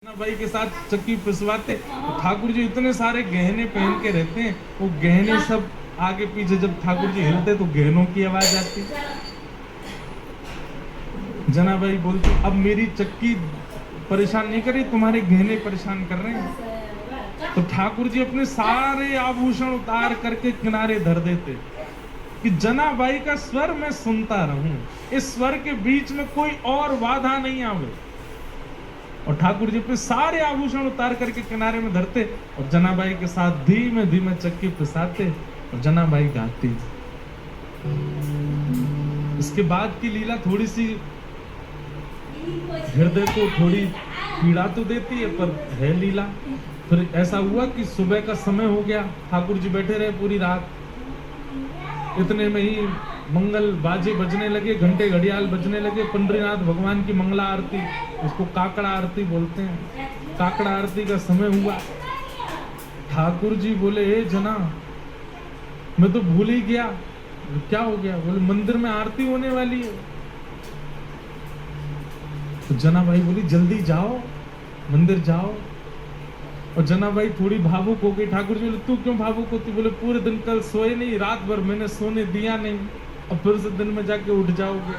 भाई के साथ चक्की पिसवाते तो ठाकुर जी इतने सारे गहने पहन के रहते हैं, वो गहने सब आगे पीछे जब ठाकुर जी हिलते तो गहनों की आवाज आती। जना भाई बोलते अब मेरी चक्की परेशान नहीं करी, तुम्हारे गहने परेशान कर रहे हैं। तो ठाकुर जी अपने सारे आभूषण उतार करके किनारे धर देते कि जना बाई का स्वर मैं सुनता रहूं, इस स्वर के बीच में कोई और बाधा नहीं आवे। और ठाकुर जी पे सारे आभूषण उतार करके किनारे में धरते और जनाबाई के साथ धीमे धीमे चक्की पिसाते और जनाबाई गाती। इसके बाद की लीला थोड़ी सी हृदय को थोड़ी पीड़ा तो देती है, पर है लीला। फिर ऐसा हुआ कि सुबह का समय हो गया, ठाकुर जी बैठे रहे पूरी रात। इतने में ही मंगल बाजे बजने लगे, घंटे घड़ियाल बजने लगे। पंडरीनाथ भगवान की मंगला आरती, उसको काकड़ा आरती बोलते हैं, काकड़ा आरती का समय हुआ। ठाकुर जी बोले ए जना, मैं तो भूल ही गया। क्या हो गया? बोले मंदिर में आरती होने वाली है। तो जना भाई बोली जल्दी जाओ, मंदिर जाओ। और जना भाई थोड़ी भावुक हो गई। ठाकुर जी बोले तू क्यों भावुक होती? बोले पूरे दिन कल सोए नहीं, रात भर मैंने सोने दिया नहीं, अब फिर से दिन में जाके उठ जाओगे।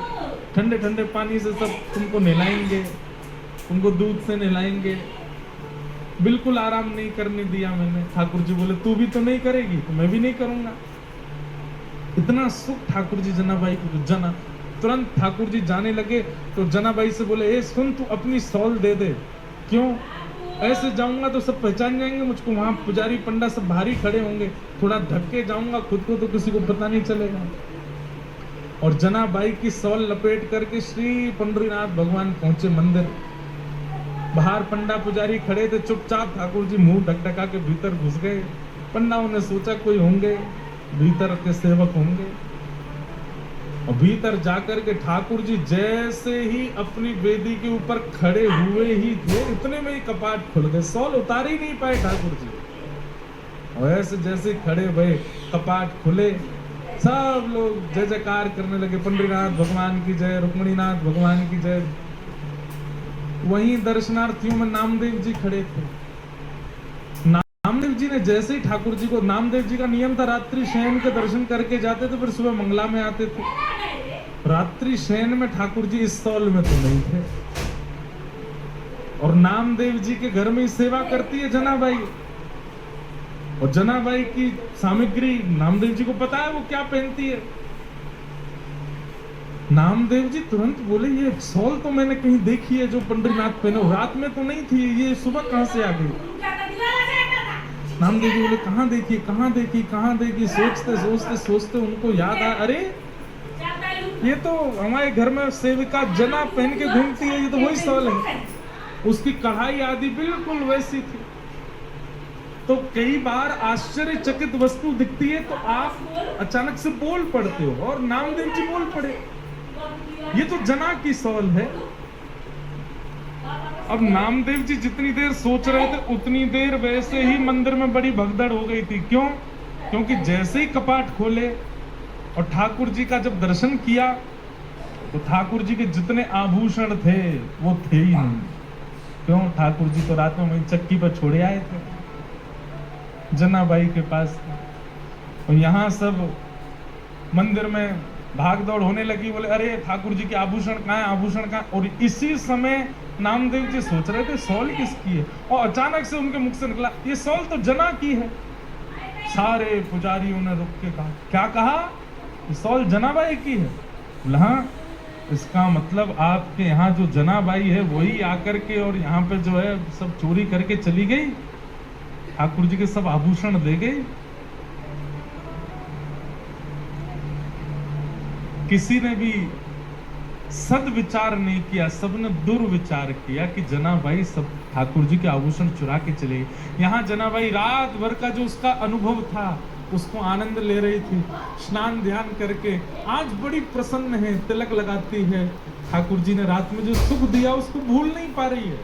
ठंडे ठंडे पानी से सब तुमको नहलाएंगे, तुमको दूध से नहलाएंगे, बिल्कुल आराम नहीं करने दिया मैंने। ठाकुर जी बोले तू भी तो नहीं करेगी तो मैं भी नहीं करूंगा। इतना सुख ठाकुर जी जनाबाई को। जना तुरंत ठाकुर जी जाने लगे तो जनाबाई से बोले ए सुन, तू अपनी सॉल दे दे। क्यों? ऐसे जाऊंगा तो सब पहचान जाएंगे मुझको, वहां पुजारी पंडा सब भारी खड़े होंगे, थोड़ा ढक के जाऊंगा खुद को तो किसी को पता नहीं चलेगा। और जनाबाई की सॉल लपेट करके श्री पंडरीनाथ भगवान पहुंचे मंदिर। बाहर पंडा पुजारी खड़े थे, चुपचाप ठाकुर जी मुंह ढकढका के भीतर घुस गए। पंडाओं ने सोचा कोई होंगे, भीतर के सेवक होंगे। और भीतर जाकर के ठाकुर जी जैसे ही अपनी वेदी के ऊपर खड़े हुए ही थे, इतने में ही कपाट खुल गए। सॉल उतार ही नहीं पाए ठाकुर जी। और ऐसे जैसे खड़े भये कपाट खुले, सब लोग जय जयकार करने लगे, पंडरीनाथ भगवान की जय, रुक्मिणीनाथ भगवान की जय। वहीं दर्शनार्थियों में नामदेव जी खड़े थे। नामदेव जी ने जैसे ही ठाकुर जी को, नामदेव जी का नियम था रात्रि शयन के दर्शन करके जाते थे, फिर सुबह मंगला में आते थे। रात्रि शयन में ठाकुर जी इस सॉल में तो नहीं थे। और नामदेव जी के घर में ही सेवा करती है जनाबाई। और जनाबाई की सामग्री नामदेव जी को पता है वो क्या पहनती है। नामदेव जी तुरंत बोले ये सॉल तो मैंने कहीं देखी है जो पंडरीनाथ पहने, रात में तो नहीं थी, ये सुबह कहां से आ गई? नामदेव जी बोले कहां देखी कहां देखी कहां देखी। सोचते सोचते सोचते उनको याद आया, अरे ये तो हमारे घर में सेविका जना पहन के घूमती है, ये तो वही सॉल है। उसकी कढ़ाई आदि बिल्कुल वैसी थी। तो कई बार आश्चर्यचकित वस्तु दिखती है तो आप अचानक से बोल पड़ते हो, और नामदेव जी बोल पड़े ये तो जना की सॉल है। अब नामदेव जी जितनी देर सोच रहे थे उतनी देर वैसे ही मंदिर में बड़ी भगदड़ हो गई थी। क्यों? क्योंकि जैसे ही कपाट खोले और ठाकुर जी का जब दर्शन किया तो ठाकुर जी के जितने आभूषण थे वो थे ही नहीं। क्यों? ठाकुर जी तो रात में चक्की पर छोड़े आए थे जनाबाई के पास। और यहाँ सब मंदिर में भाग दौड़ होने लगी। बोले अरे ठाकुर जी के आभूषण कहाँ है, आभूषण कहाँ? और इसी समय नामदेव जी सोच रहे थे सॉल किसकी है, और अचानक से उनके मुख से निकला ये सॉल तो जना की है। सारे पुजारियों ने रुक के कहा, क्या कहा? ये सॉल जनाबाई की है? बोले हाँ। इसका मतलब आपके यहाँ जो जनाबाई है वही आकर के और यहाँ पे जो है सब चोरी करके चली गई, ठाकुर जी के सब आभूषण ले गई। किसी ने भी सदविचार नहीं किया, सबने दुर्विचार किया कि जनाबाई सब ठाकुर जी के आभूषण चुरा के चले गई। यहाँ जनाबाई रात भर का जो उसका अनुभव था उसको आनंद ले रही थी, स्नान ध्यान करके आज बड़ी प्रसन्न है, तिलक लगाती है। ठाकुर जी ने रात में जो सुख दिया उसको भूल नहीं पा रही है।